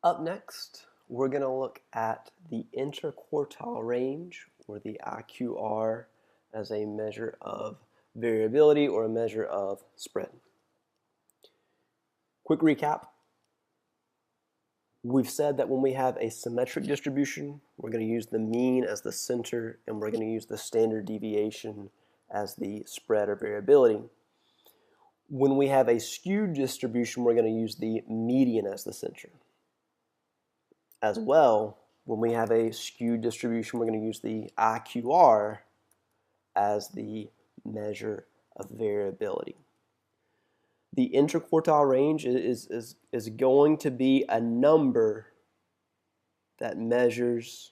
Up next, we're going to look at the interquartile range, or the IQR, as a measure of variability or a measure of spread. Quick recap. We've said that when we have a symmetric distribution, we're going to use the mean as the center, and we're going to use the standard deviation as the spread or variability. When we have a skewed distribution, we're going to use the median as the center. As well, when we have a skewed distribution, we're going to use the IQR as the measure of variability. The interquartile range is going to be a number that measures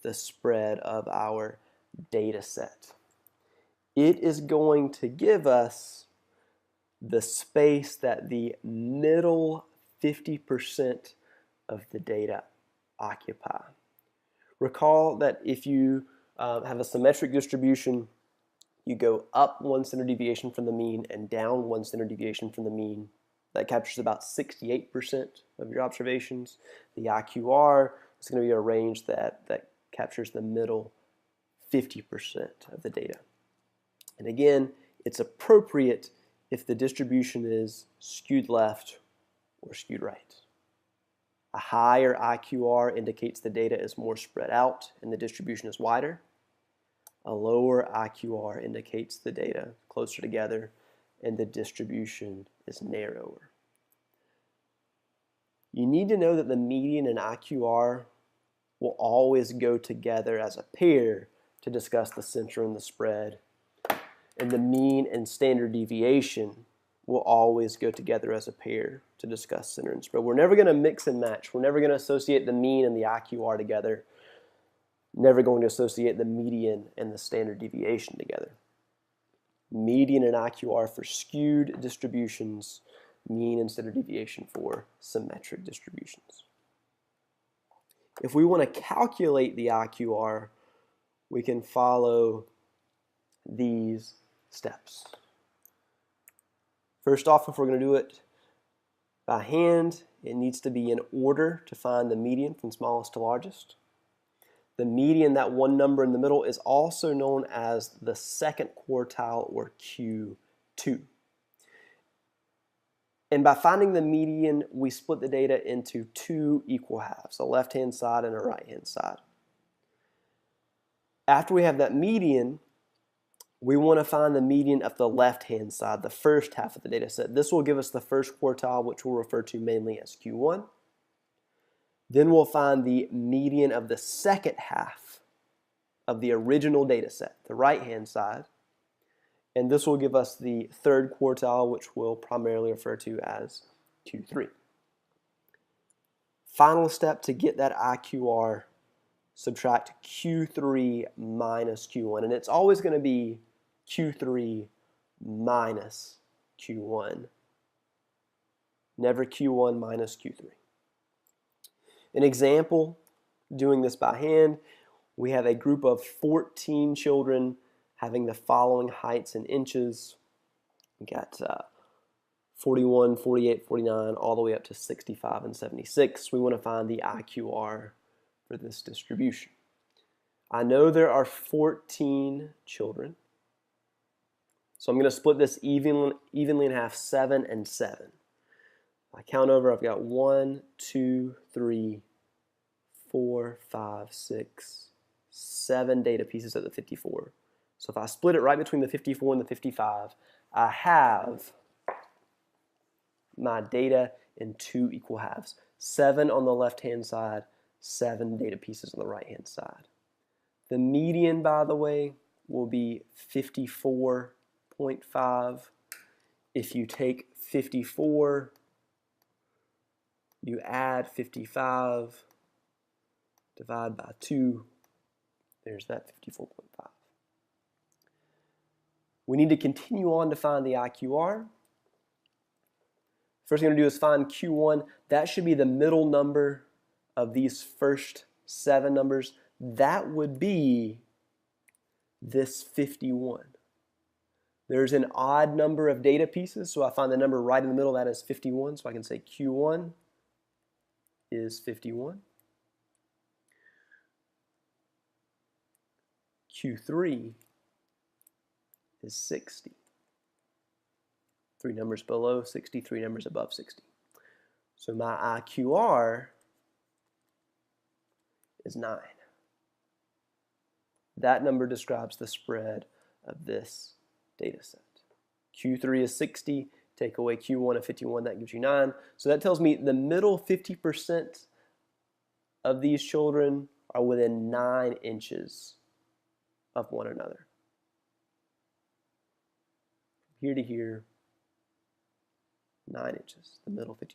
the spread of our data set. It is going to give us the space that the middle 50% of the data occupy. Recall that if you have a symmetric distribution, you go up 1 standard deviation from the mean and down 1 standard deviation from the mean. That captures about 68% of your observations. The IQR is going to be a range that captures the middle 50% of the data. And again, it's appropriate if the distribution is skewed left or skewed right. A higher IQR indicates the data is more spread out and the distribution is wider. A lower IQR indicates the data closer together and the distribution is narrower. You need to know that the median and IQR will always go together as a pair to discuss the center and the spread. And the mean and standard deviation will always go together as a pair to discuss center and spread. We're never going to mix and match. We're never going to associate the mean and the IQR together. Never going to associate the median and the standard deviation together. Median and IQR for skewed distributions, mean and standard deviation for symmetric distributions. If we want to calculate the IQR, we can follow these steps. First off, if we're going to do it by hand, it needs to be in order to find the median from smallest to largest. The median, that one number in the middle, is also known as the second quartile, or Q2. And by finding the median, we split the data into two equal halves, a left-hand side and a right-hand side. After we have that median, we want to find the median of the left-hand side, the first half of the data set. This will give us the first quartile, which we'll refer to mainly as Q1. Then we'll find the median of the second half of the original data set, the right-hand side. And this will give us the third quartile, which we'll primarily refer to as Q3. Final step to get that IQR, subtract Q3 minus Q1. And it's always going to be Q3 minus Q1. Never Q1 minus Q3. An example, doing this by hand, we have a group of 14 children having the following heights in inches. We got 41, 48, 49, all the way up to 65 and 76. We want to find the IQR for this distribution. I know there are 14 children, so I'm going to split this evenly in half, 7 and 7. I count over, I've got 1, 2, 3, 4, 5, 6, 7 data pieces of the 54. So if I split it right between the 54 and the 55, I have my data in two equal halves. 7 on the left-hand side, 7 data pieces on the right-hand side. The median, by the way, will be 54.5. If you take 54, you add 55, divide by 2, there's that 54.5. We need to continue on to find the IQR. First thing we're going to do is find Q1. That should be the middle number of these first 7 numbers. That would be this 51. There's an odd number of data pieces, so I find the number right in the middle. That is 51, so I can say Q1 is 51. Q3 is 60. 3 numbers below 60, 3 numbers above 60. So my IQR is 9. That number describes the spread of this data set. Q3 is 60, take away Q1 of 51, that gives you 9. So that tells me the middle 50% of these children are within 9 inches of one another. Here to here, 9 inches, the middle 50%.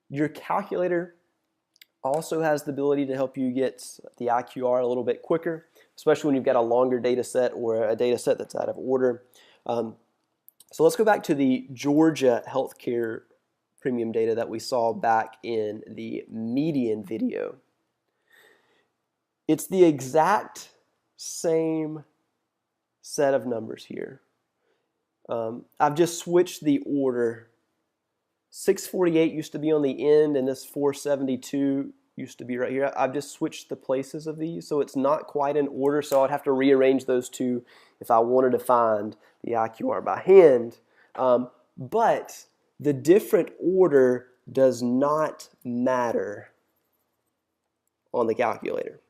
Your calculator also has the ability to help you get the IQR a little bit quicker, especially when you've got a longer data set or a data set that's out of order. So let's go back to the Georgia healthcare premium data that we saw back in the median video. It's the exact same set of numbers here. I've just switched the order. 648 used to be on the end, and this 472 used to be right here. I've just switched the places of these, so it's not quite in order, so I'd have to rearrange those two if I wanted to find the IQR by hand. But the different order does not matter on the calculator.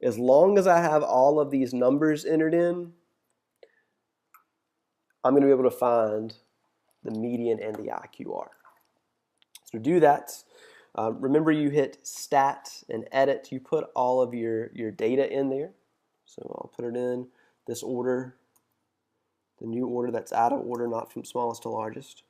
As long as I have all of these numbers entered in, I'm going to be able to find the median and the IQR. So to do that, remember you hit Stat and Edit. You put all of your data in there. So I'll put it in this order, the new order that's out of order, not from smallest to largest.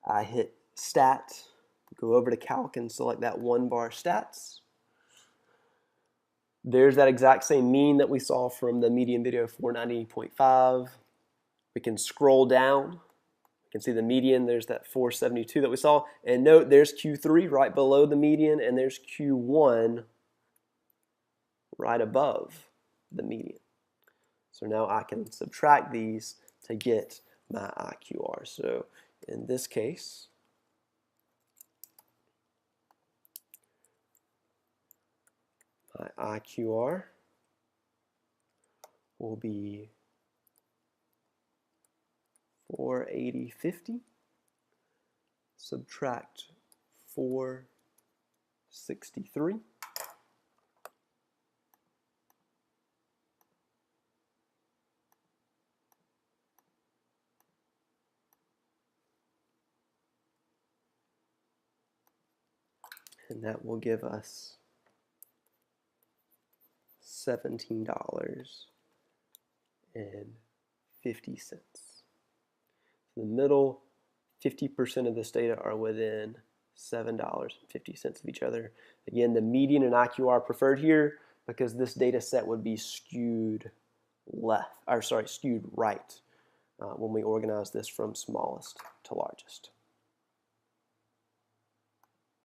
I hit Stat, go over to Calc and select that 1-bar stats. There's that exact same mean that we saw from the median video, 490.5. We can scroll down. You can see the median, there's that 472 that we saw. And note, there's Q3 right below the median, and there's Q1 right above the median. So now I can subtract these to get my IQR. So in this case, my IQR will be 480.50, subtract 463. And that will give us $17.50. The middle 50% of this data are within $7.50 of each other. Again, the median and IQR are preferred here because this data set would be skewed right when we organize this from smallest to largest.